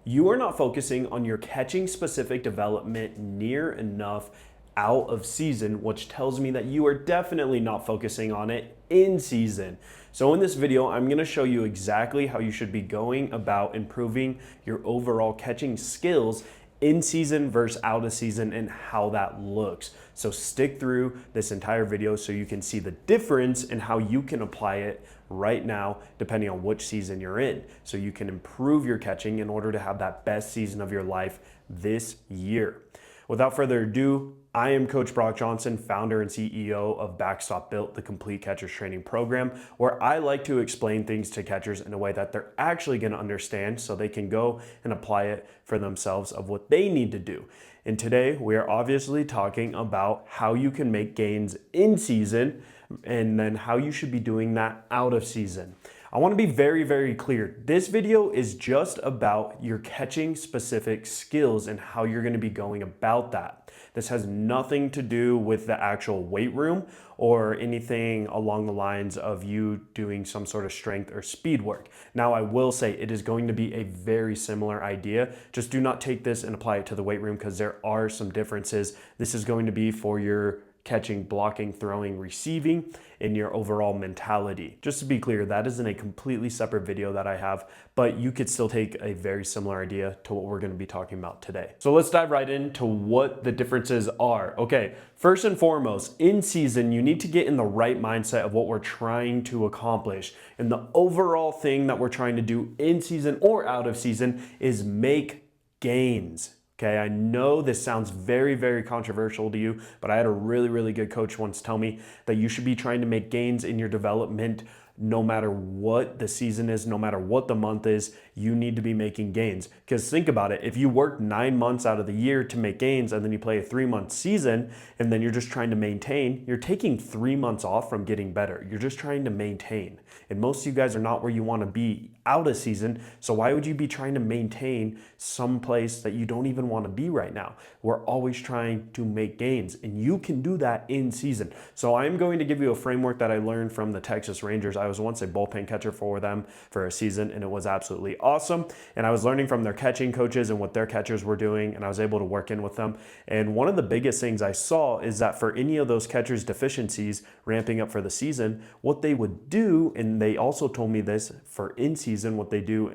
You are not focusing on your catching specific development near enough out of season, which tells me that you are definitely not focusing on it in season. So in this video, I'm gonna show you exactly how you should be going about improving your overall catching skills in season versus out of season and how that looks. So stick through this entire video so you can see the difference and how you can apply it right now depending on which season you're in. So you can improve your catching in order to have that best season of your life this year. Without further ado, I am Coach Brock Johnson, founder and CEO of Backstop Built, the complete catchers training program, where I like to explain things to catchers in a way that they're actually going to understand so they can go and apply it for themselves of what they need to do. And today we are obviously talking about how you can make gains in season and then how you should be doing that out of season. I want to be very, very clear. This video is just about your catching specific skills and how you're going to be going about that. This has nothing to do with the actual weight room or anything along the lines of you doing some sort of strength or speed work. Now, I will say it is going to be a very similar idea. Just do not take this and apply it to the weight room because there are some differences. This is going to be for your catching, blocking, throwing, receiving, in your overall mentality. Just to be clear, that is in a completely separate video that I have, but you could still take a very similar idea to what we're gonna be talking about today. So let's dive right into what the differences are. Okay, first and foremost, in season, you need to get in the right mindset of what we're trying to accomplish. And the overall thing that we're trying to do in season or out of season is make gains. Okay, I know this sounds very, very controversial to you, but I had a really, really good coach once tell me that you should be trying to make gains in your development no matter what the season is, no matter what the month is, you need to be making gains. Because think about it, if you work 9 months out of the year to make gains and then you play a 3-month season and then you're just trying to maintain, you're taking 3 months off from getting better. You're just trying to maintain. And most of you guys are not where you want to be out of season. So why would you be trying to maintain some place that you don't even want to be right now? We're always trying to make gains and you can do that in season. So I'm going to give you a framework that I learned from the Texas Rangers. I was once a bullpen catcher for them for a season and it was absolutely awesome. And I was learning from their catching coaches and what their catchers were doing and I was able to work in with them. And one of the biggest things I saw is that for any of those catchers' deficiencies ramping up for the season, what they would do, and they also told me this for in season, what they do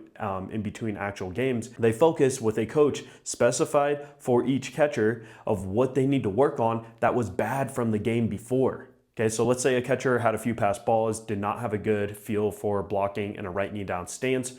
in between actual games, they focus with a coach specified for each catcher of what they need to work on that was bad from the game before. Okay, so let's say a catcher had a few pass balls, did not have a good feel for blocking in a right knee down stance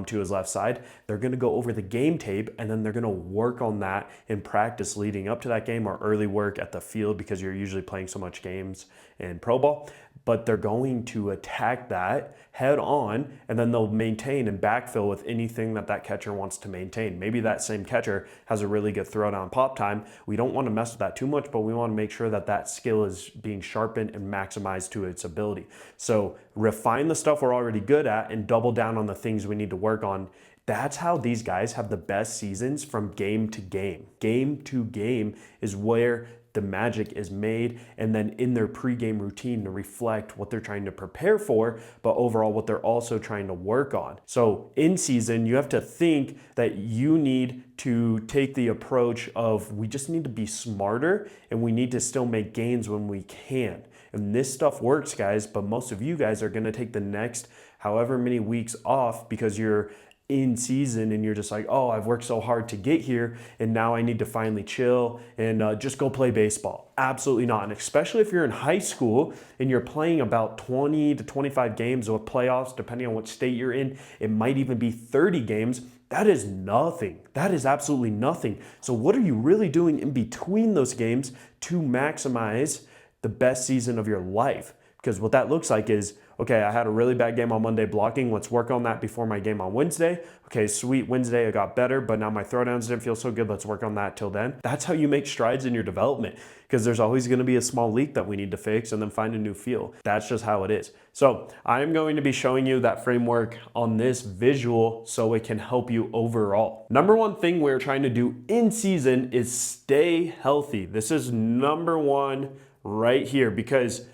to his left side. They're gonna go over the game tape and then they're gonna work on that in practice leading up to that game or early work at the field because you're usually playing so much games in pro ball. But they're going to attack that head on and then they'll maintain and backfill with anything that that catcher wants to maintain. Maybe that same catcher has a really good throwdown pop time. We don't want to mess with that too much, but we want to make sure that that skill is being sharpened and maximized to its ability. So refine the stuff we're already good at and double down on the things we need to work on. That's how these guys have the best seasons from game to game. Game to game is where the magic is made, and then in their pregame routine to reflect what they're trying to prepare for, but overall what they're also trying to work on. So in season, you have to think that you need to take the approach of we just need to be smarter and we need to still make gains when we can. And this stuff works, guys, but most of you guys are gonna take the next however many weeks off because you're in season and you're just like, oh, I've worked so hard to get here and now I need to finally chill and just go play baseball. Absolutely not. And especially if you're in high school and you're playing about 20 to 25 games with playoffs, depending on what state you're in, it might even be 30 games. That is nothing. That is absolutely nothing. So what are you really doing in between those games to maximize the best season of your life? Because what that looks like is, okay, I had a really bad game on Monday blocking. Let's work on that before my game on Wednesday. Okay, sweet, Wednesday I got better, but now my throwdowns didn't feel so good. Let's work on that till then. That's how you make strides in your development because there's always gonna be a small leak that we need to fix and then find a new feel. That's just how it is. So I'm going to be showing you that framework on this visual so it can help you overall. Number one thing we're trying to do in season is stay healthy. This is number one right here because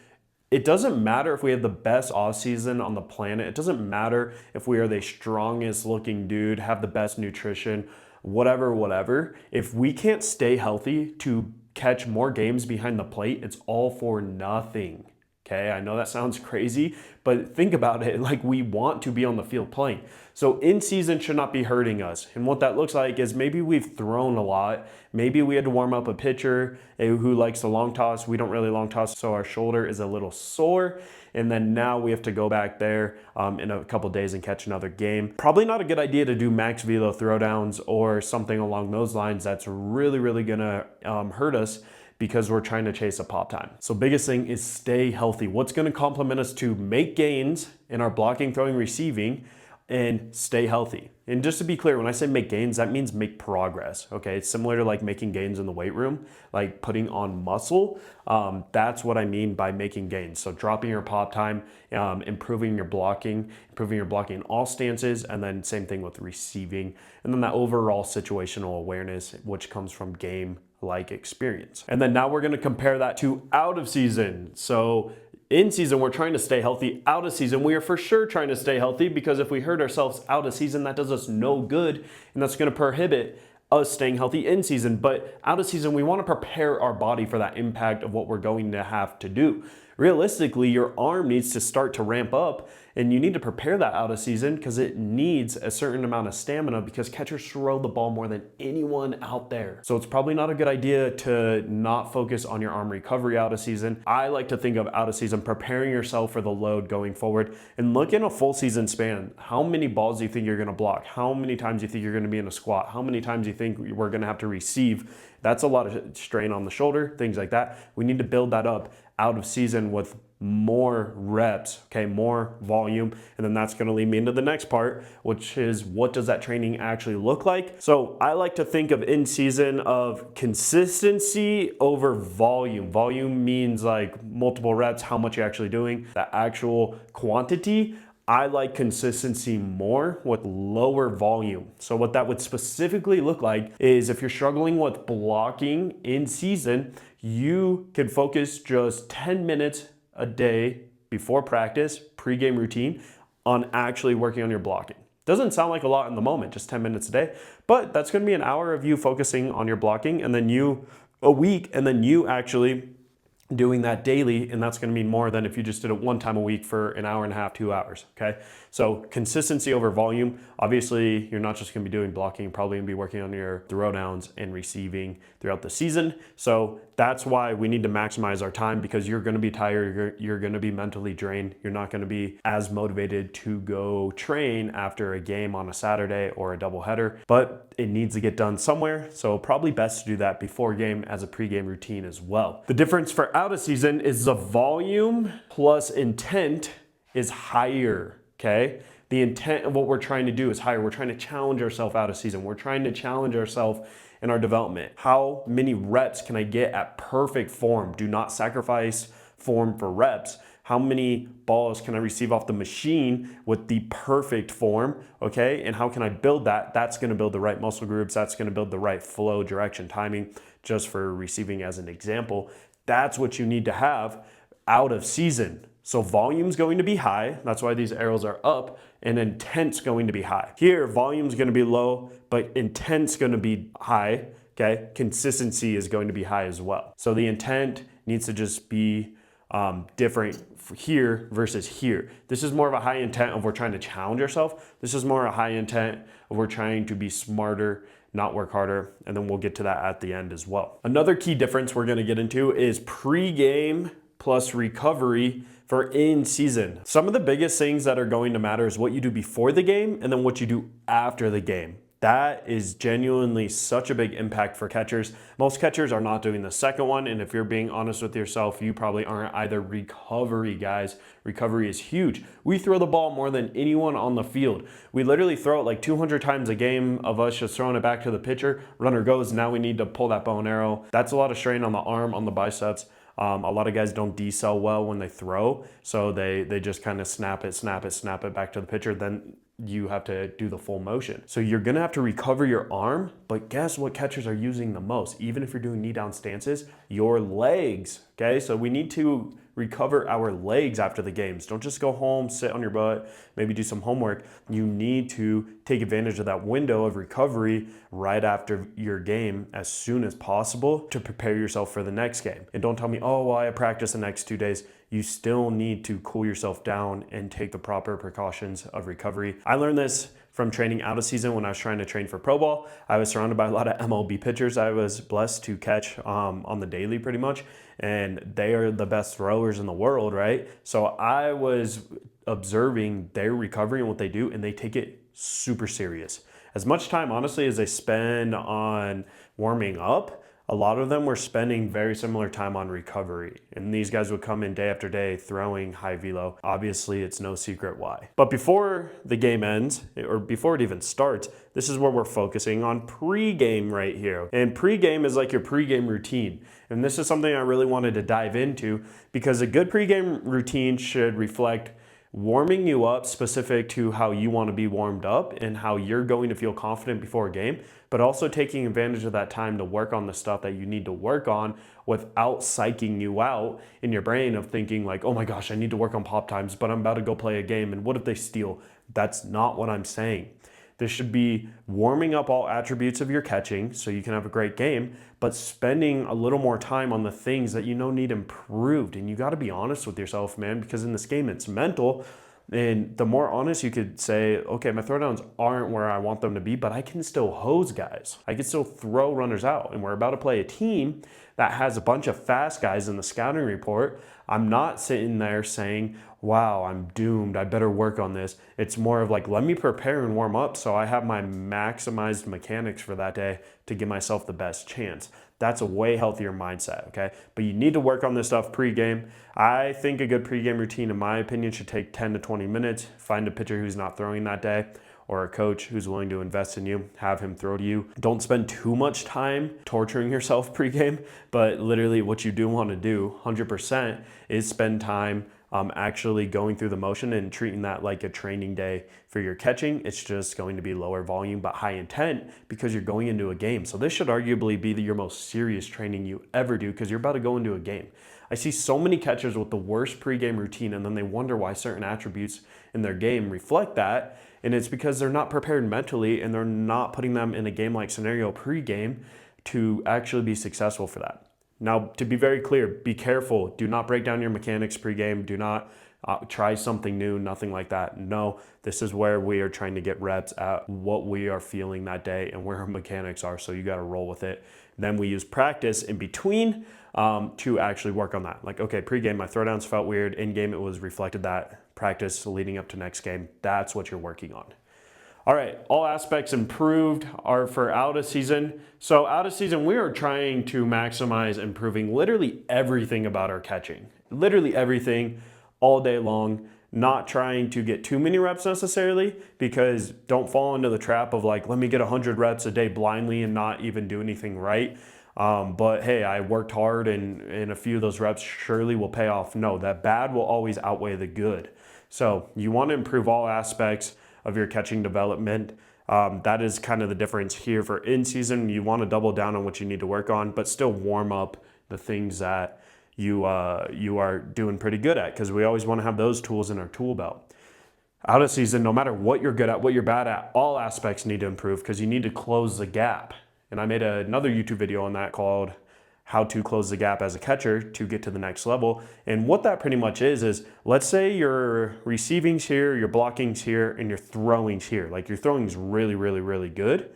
It doesn't matter if we have the best offseason on the planet. It doesn't matter if we are the strongest looking dude, have the best nutrition, whatever. If we can't stay healthy to catch more games behind the plate, it's all for nothing. Okay, I know that sounds crazy, but think about it. Like, we want to be on the field playing. So in season should not be hurting us. And what that looks like is maybe we've thrown a lot. Maybe we had to warm up a pitcher who likes to long toss. We don't really long toss, so our shoulder is a little sore. And then now we have to go back there in a couple days and catch another game. Probably not a good idea to do max velo throwdowns or something along those lines. That's really gonna hurt us, because we're trying to chase a pop time. So biggest thing is stay healthy. What's gonna complement us to make gains in our blocking, throwing, receiving, and stay healthy. And just to be clear, when I say make gains, that means make progress, okay? It's similar to like making gains in the weight room, like putting on muscle. That's what I mean by making gains. So dropping your pop time, improving your blocking in all stances, and then same thing with receiving. And then that overall situational awareness, which comes from game-like experience. And then now we're gonna compare that to out of season. So in season, we're trying to stay healthy. Out of season, we are for sure trying to stay healthy, because if we hurt ourselves out of season, that does us no good, and that's gonna prohibit us staying healthy in season. But out of season, we wanna prepare our body for that impact of what we're going to have to do. Realistically, your arm needs to start to ramp up, and you need to prepare that out of season, because it needs a certain amount of stamina, because catchers throw the ball more than anyone out there. So it's probably not a good idea to not focus on your arm recovery out of season. I like to think of out of season preparing yourself for the load going forward, and look in a full season span. How many balls do you think you're gonna block? How many times do you think you're gonna be in a squat? How many times do you think we're gonna have to receive? That's a lot of strain on the shoulder, things like that. We need to build that up out of season with more reps, okay, more volume. And then that's gonna lead me into the next part, which is, what does that training actually look like? So I like to think of in season of consistency over volume. Volume means like multiple reps, how much you're actually doing. The actual quantity, I like consistency more with lower volume. So what that would specifically look like is, if you're struggling with blocking in season, you can focus just 10 minutes a day before practice, pre-game routine, on actually working on your blocking. Doesn't sound like a lot in the moment, just 10 minutes a day, but that's gonna be an hour of you focusing on your blocking, and then you a week, and then you actually doing that daily, and that's gonna mean more than if you just did it one time a week for an hour and a half, 2 hours, okay? So consistency over volume. Obviously, you're not just gonna be doing blocking, you're probably gonna be working on your throwdowns and receiving throughout the season. So that's why we need to maximize our time, because you're gonna be tired, you're gonna be mentally drained, you're not gonna be as motivated to go train after a game on a Saturday or a doubleheader, but it needs to get done somewhere. So probably best to do that before game as a pregame routine as well. The difference for out of season is the volume plus intent is higher, okay? The intent of what we're trying to do is higher. We're trying to challenge ourselves out of season. We're trying to challenge ourselves in our development. How many reps can I get at perfect form? Do not sacrifice form for reps. How many balls can I receive off the machine with the perfect form, okay? And how can I build that? That's gonna build the right muscle groups. That's gonna build the right flow, direction, timing, just for receiving as an example. That's what you need to have out of season. So volume's going to be high. That's why these arrows are up, and intent's going to be high. Here, volume's gonna be low, but intent's gonna be high, okay? Consistency is going to be high as well. So the intent needs to just be different here versus here. This is more of a high intent of we're trying to challenge ourselves. This is more a high intent of we're trying to be smarter, not work harder, and then we'll get to that at the end as well. Another key difference we're gonna get into is pre-game plus recovery for in season. Some of the biggest things that are going to matter is what you do before the game and then what you do after the game. That is genuinely such a big impact for catchers. Most catchers are not doing the second one, and if you're being honest with yourself, you probably aren't either. Recovery, guys. Recovery is huge. We throw the ball more than anyone on the field. We literally throw it like 200 times a game of us just throwing it back to the pitcher. Runner goes, now we need to pull that bow and arrow. That's a lot of strain on the arm, on the biceps. A lot of guys don't decel well when they throw, so they just kind of snap it back to the pitcher. Then you have to do the full motion. So you're gonna have to recover your arm, but guess what catchers are using the most? Even if you're doing knee down stances, your legs, okay? So we need to recover our legs after the games. Don't just go home, sit on your butt, maybe do some homework. You need to take advantage of that window of recovery right after your game as soon as possible to prepare yourself for the next game. And don't tell me, oh, well, I practice the next 2 days. You still need to cool yourself down and take the proper precautions of recovery. I learned this from training out of season when I was trying to train for pro ball. I was surrounded by a lot of MLB pitchers I was blessed to catch on the daily pretty much, and they are the best throwers in the world, right? So I was observing their recovery and what they do, and they take it super serious. As much time, honestly, as they spend on warming up, a lot of them were spending very similar time on recovery. And these guys would come in day after day throwing high velo. Obviously, it's no secret why. But before the game ends, or before it even starts, this is where we're focusing on pregame right here. And pregame is like your pregame routine. And this is something I really wanted to dive into because a good pregame routine should reflect warming you up specific to how you want to be warmed up and how you're going to feel confident before a game, but also taking advantage of that time to work on the stuff that you need to work on without psyching you out in your brain of thinking like, oh my gosh, I need to work on pop times, but I'm about to go play a game and what if they steal? That's not what I'm saying. This should be warming up all attributes of your catching so you can have a great game, but spending a little more time on the things that you know need improved. And you got to be honest with yourself, man, because in this game it's mental. And the more honest you could say, okay, my throwdowns aren't where I want them to be, but I can still hose guys. I can still throw runners out. And we're about to play a team that has a bunch of fast guys in the scouting report. I'm not sitting there saying, wow, I'm doomed, I better work on this. It's more of like, let me prepare and warm up so I have my maximized mechanics for that day to give myself the best chance. That's a way healthier mindset, okay? But you need to work on this stuff pregame. I think a good pregame routine, in my opinion, should take 10 to 20 minutes. Find a pitcher who's not throwing that day or a coach who's willing to invest in you, have him throw to you. Don't spend too much time torturing yourself pregame, but literally what you do want to do 100% is spend time actually going through the motion and treating that like a training day for your catching. It's just going to be lower volume but high intent because you're going into a game. So this should arguably be your most serious training you ever do because you're about to go into a game. I see so many catchers with the worst pregame routine and then they wonder why certain attributes in their game reflect that. And it's because they're not prepared mentally and they're not putting them in a game-like scenario pregame to actually be successful for that. Now, to be very clear, be careful. Do not break down your mechanics pregame. Do not try something new, nothing like that. No, this is where we are trying to get reps at what we are feeling that day and where our mechanics are, so you got to roll with it. Then we use practice in between to actually work on that. Like, okay, pregame, my throwdowns felt weird. In game, it was reflected that. Practice leading up to next game. That's what you're working on. All right, all aspects improved are for out of season. So out of season, we are trying to maximize improving literally everything about our catching. Literally everything all day long, not trying to get too many reps necessarily, because don't fall into the trap of like, let me get 100 reps a day blindly and not even do anything right. But hey, I worked hard and a few of those reps surely will pay off. No, that bad will always outweigh the good. So you want to improve all aspects of your catching development. That is kind of the difference here for in season. You want to double down on what you need to work on, but still warm up the things that you are doing pretty good at, because we always want to have those tools in our tool belt. Out of season, no matter what you're good at, what you're bad at, all aspects need to improve because you need to close the gap. And I made another YouTube video on that called How to Close the Gap as a Catcher to Get to the Next Level. And what that pretty much is let's say your receiving's here, your blocking's here, and your throwing's here. Like your throwing's really, really, really good.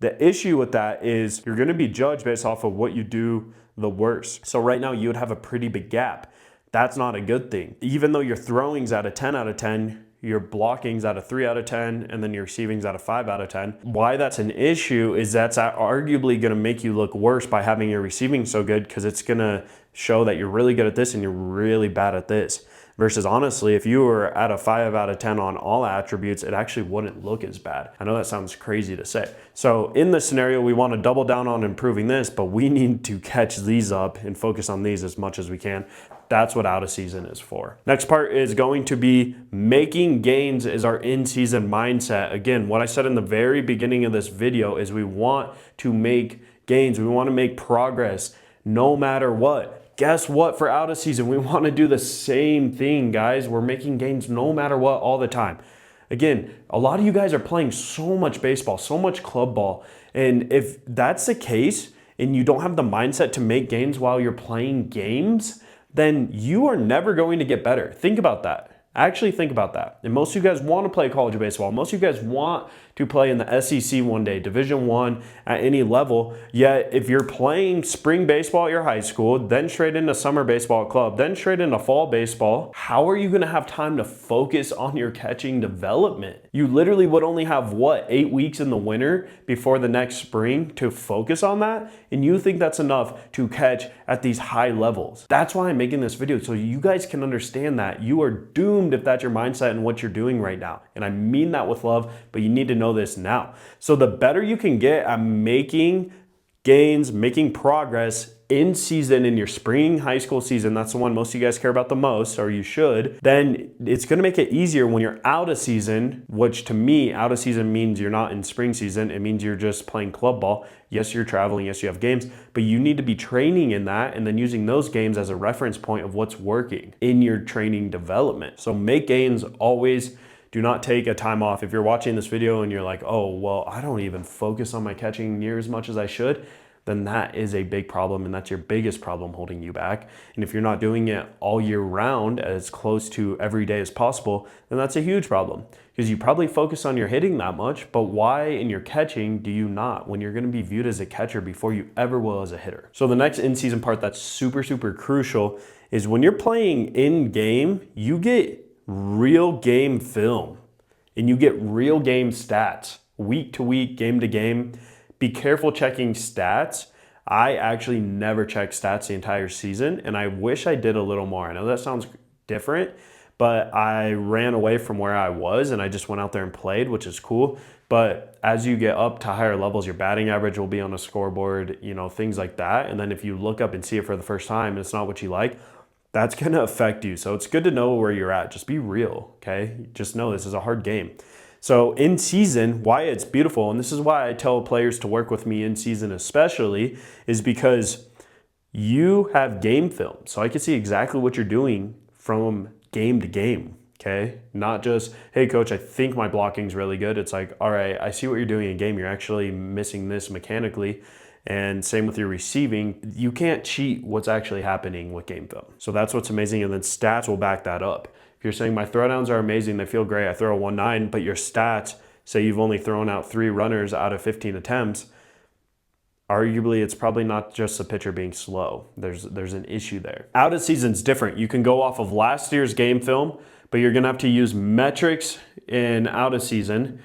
The issue with that is you're going to be judged based off of what you do the worst. So right now you would have a pretty big gap. That's not a good thing. Even though your throwing's at a 10 out of 10, your blocking's at a 3 out of 10, and then your receiving's at a 5 out of 10. Why that's an issue is that's arguably going to make you look worse by having your receiving so good, because it's going to show that you're really good at this and you're really bad at this. Versus honestly, if you were at a 5 out of 10 on all attributes, it actually wouldn't look as bad. I know that sounds crazy to say. So in this scenario, we want to double down on improving this, but we need to catch these up and focus on these as much as we can. That's what out of season is for. Next part is going to be making gains is our in-season mindset. Again, what I said in the very beginning of this video is we want to make gains. We want to make progress no matter what. Guess what? For out of season, we want to do the same thing, guys. We're making gains no matter what all the time. Again, a lot of you guys are playing so much baseball, so much club ball. And if that's the case and you don't have the mindset to make gains while you're playing games, then you are never going to get better. Think about that. Actually think about that. And most of you guys want to play college baseball. Most of you guys want to play in the SEC one day, Division I at any level. Yet if you're playing spring baseball at your high school, then straight into summer baseball club, then straight into fall baseball, how are you going to have time to focus on your catching development? You literally would only have, what, 8 weeks in the winter before the next spring to focus on that? And you think that's enough to catch at these high levels. That's why I'm making this video, so you guys can understand that you are doomed if that's your mindset and what you're doing right now. And I mean that with love, but you need to know this now. So the better you can get at making gains, making progress in season, in your spring high school season, that's the one most of you guys care about the most, or you should, then it's going to make it easier when you're out of season, which to me, out of season means you're not in spring season. It means you're just playing club ball. Yes, you're traveling. Yes, you have games, but you need to be training in that and then using those games as a reference point of what's working in your training development. So make gains always. Do not take a time off. If you're watching this video and you're like, oh, well, I don't even focus on my catching near as much as I should, then that is a big problem, and that's your biggest problem holding you back. And if you're not doing it all year round as close to every day as possible, then that's a huge problem, because you probably focus on your hitting that much, but why in your catching do you not, when you're going to be viewed as a catcher before you ever will as a hitter? So the next in-season part that's super, super crucial is when you're playing in-game, you get real game film and you get real game stats week to week, game to game. Be careful checking stats. I actually never check stats the entire season, and I wish I did a little more. I know that sounds different, but I ran away from where I was and I just went out there and played, which is cool. But as you get up to higher levels, your batting average will be on a scoreboard, you know, things like that. And then if you look up and see it for the first time and it's not what you like, that's going to affect you. So it's good to know where you're at. Just be real, okay? Just know this is a hard game. So in season, why it's beautiful, and this is why I tell players to work with me in season especially, is because you have game film. So I can see exactly what you're doing from game to game, okay? Not just, hey coach, I think my blocking's really good. It's like, all right, I see what you're doing in game. You're actually missing this mechanically. And same with your receiving. You can't cheat what's actually happening with game film. So that's what's amazing, and then stats will back that up. If you're saying my throwdowns are amazing, they feel great, I throw a 1.9, but your stats say you've only thrown out 3 runners out of 15 attempts, arguably it's probably not just the pitcher being slow. There's an issue there. Out of season's different. You can go off of last year's game film, but you're gonna have to use metrics in out of season,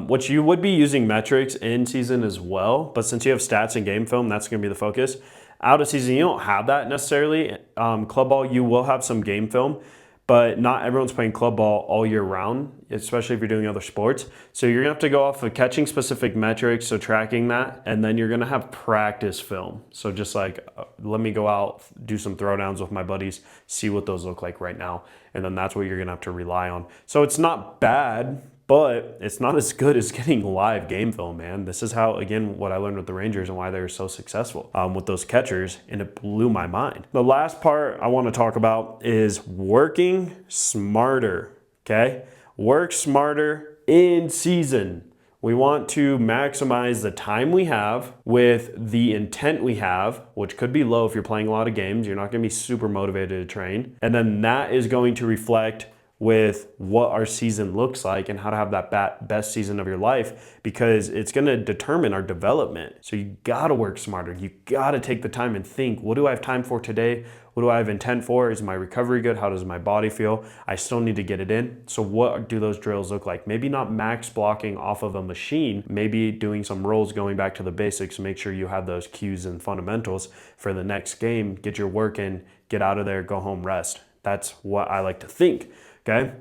which you would be using metrics in season as well, but since you have stats and game film, that's gonna be the focus. Out of season, you don't have that necessarily. Club ball, you will have some game film, but not everyone's playing club ball all year round, especially if you're doing other sports. So you're gonna have to go off of catching specific metrics, so tracking that, and then you're gonna have practice film. So just like, let me go out, do some throwdowns with my buddies, see what those look like right now. And then that's what you're gonna have to rely on. So it's not bad, but it's not as good as getting live game film, man. This is how, again, what I learned with the Rangers and why they were so successful with those catchers, and it blew my mind. The last part I want to talk about is working smarter, okay? Work smarter in season. We want to maximize the time we have with the intent we have, which could be low if you're playing a lot of games. You're not going to be super motivated to train. And then that is going to reflect with what our season looks like and how to have that best season of your life, because it's going to determine our development. So you got to work smarter. You got to take the time and think, what do I have time for today? What do I have intent for? Is my recovery good? How does my body feel? I still need to get it in. So what do those drills look like? Maybe not max blocking off of a machine, maybe doing some rolls, going back to the basics, make sure you have those cues and fundamentals for the next game, get your work in, get out of there, go home, rest. That's what I like to think, okay?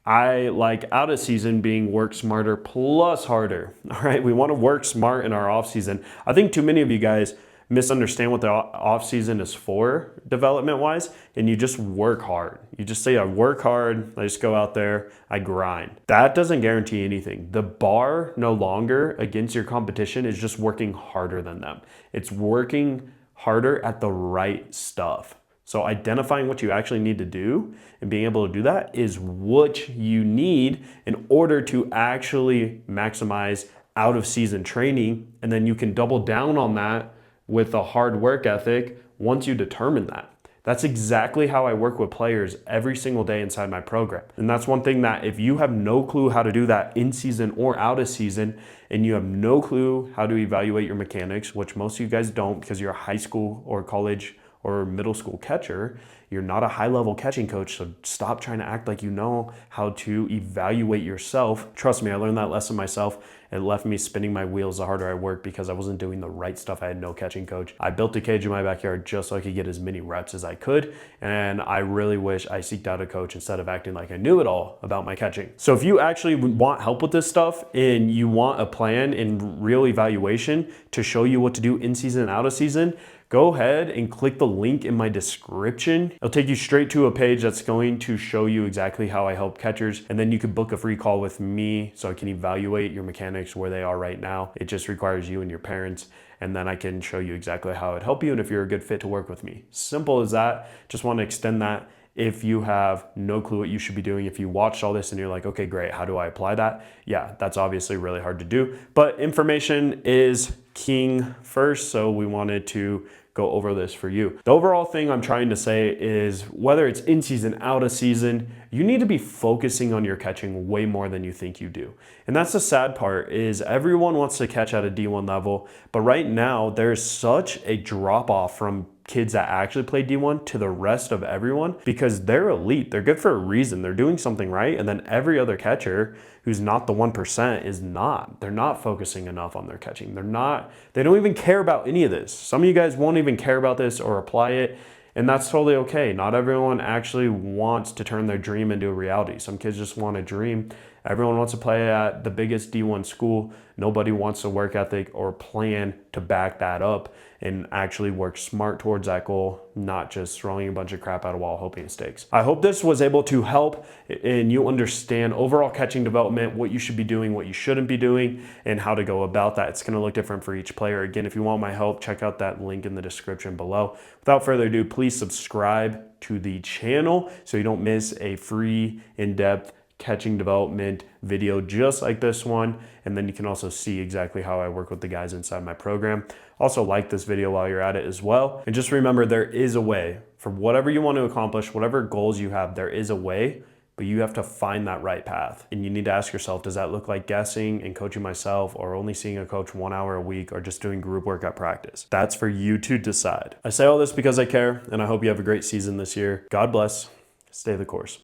I like out of season being work smarter plus harder, all right? We want to work smart in our off season. I think too many of you guys misunderstand what the off season is for development wise, and you just work hard. You just say, I work hard, I just go out there, I grind. That doesn't guarantee anything. The bar no longer against your competition is just working harder than them. It's working harder at the right stuff. So identifying what you actually need to do and being able to do that is what you need in order to actually maximize out of season training. And then you can double down on that with a hard work ethic once you determine that. That's exactly how I work with players every single day inside my program. And that's one thing that if you have no clue how to do that in season or out of season, and you have no clue how to evaluate your mechanics, which most of you guys don't because you're a high school or college or middle school catcher, you're not a high-level catching coach, so stop trying to act like you know how to evaluate yourself. Trust me, I learned that lesson myself. It left me spinning my wheels the harder I worked because I wasn't doing the right stuff. I had no catching coach. I built a cage in my backyard just so I could get as many reps as I could, and I really wish I seeked out a coach instead of acting like I knew it all about my catching. So if you actually want help with this stuff and you want a plan and real evaluation to show you what to do in season and out of season, go ahead and click the link in my description. It'll take you straight to a page that's going to show you exactly how I help catchers. And then you can book a free call with me so I can evaluate your mechanics where they are right now. It just requires you and your parents. And then I can show you exactly how it'd help you and if you're a good fit to work with me. Simple as that. Just want to extend that. If you have no clue what you should be doing, if you watched all this and you're like, okay, great, how do I apply that? Yeah, that's obviously really hard to do. But information is king first, so we wanted to go over this for you. The overall thing I'm trying to say is whether it's in season, out of season, you need to be focusing on your catching way more than you think you do. And that's the sad part is everyone wants to catch at a D1 level, but right now there's such a drop off from kids that actually play D1 to the rest of everyone because they're elite. They're good for a reason. They're doing something right. And then every other catcher who's not the 1% is not. They're not focusing enough on their catching. They don't even care about any of this. Some of you guys won't even care about this or apply it. And that's totally okay. Not everyone actually wants to turn their dream into a reality. Some kids just want to dream. Everyone wants to play at the biggest D1 school. Nobody wants a work ethic or plan to back that up and actually work smart towards that goal, not just throwing a bunch of crap at a wall hoping it sticks. I hope this was able to help and you understand overall catching development, what you should be doing, what you shouldn't be doing, and how to go about that. It's going to look different for each player. Again, if you want my help, check out that link in the description below. Without further ado, please subscribe to the channel so you don't miss a free, in-depth catching development video just like this one, and then you can also see exactly how I work with the guys inside my program. Also like this video while you're at it as well, and just remember there is a way for whatever you want to accomplish, whatever goals you have, there is a way, but you have to find that right path. And you need to ask yourself, does that look like guessing and coaching myself, or only seeing a coach 1 hour a week, or just doing group workout practice? That's for you to decide. I say all this because I care, and I hope you have a great season this year. God bless. Stay the course.